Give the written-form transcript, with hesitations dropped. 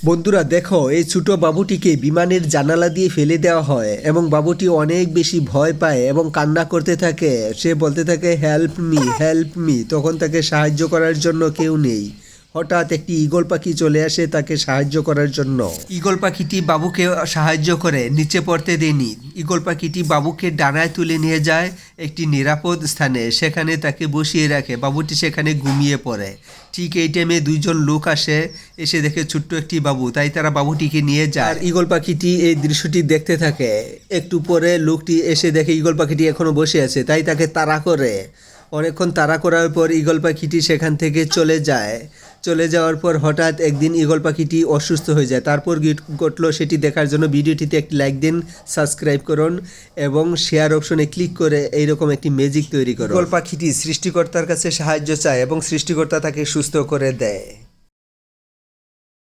বন্ধুরা দেখো, এই ছোট বাবুটিকে বিমানের জানালা দিয়ে ফেলে দেওয়া হয় এবং বাবুটি অনেক বেশি ভয় পায় এবং কান্না করতে থাকে। সে বলতে থাকে হেল্প মি হেল্প মি। তখন তাকে সাহায্য করার জন্য কেউ নেই। হঠাৎ একটি ঈগল পাখি চলে আসে তাকে সাহায্য করার জন্য। ঈগল পাখিটি বাবুকে সাহায্য করে, নিচে পড়তে দেয়নি। ঈগল পাখিটি বাবুকে ডানায় তুলে নিয়ে যায় একটি নিরাপদ স্থানে, সেখানে তাকে বসিয়ে রাখে। বাবুটি সেখানে ঘুমিয়ে পড়ে। ঠিক এই টাইমে দুইজন লোক আসে, এসে দেখে ছোট্ট একটি বাবু, তাই তারা বাবুটিকে নিয়ে যায়। আর ঈগল পাখিটি এই দৃশ্যটি দেখতে থাকে। একটু পরে লোকটি এসে দেখে ঈগল পাখিটি এখনো বসে আছে, তাই তাকে তাড়া করে। অনেকক্ষণ তাড়া করার পর ঈগল পাখিটি সেখান থেকে চলে যায়। চলে যাওয়ার পর হঠাৎ একদিন ঈগল পাখিটি অসুস্থ হয়ে যায়। তারপর ঘটলো সেটি দেখার জন্য ভিডিওটিতে একটি লাইক দিন, সাবস্ক্রাইব করুন এবং শেয়ার অপশনে ক্লিক করে এইরকম একটি ম্যাজিক তৈরি করুন। ঈগল পাখিটি সৃষ্টিকর্তার কাছে সাহায্য চায় এবং সৃষ্টিকর্তা তাকে সুস্থ করে দেয়।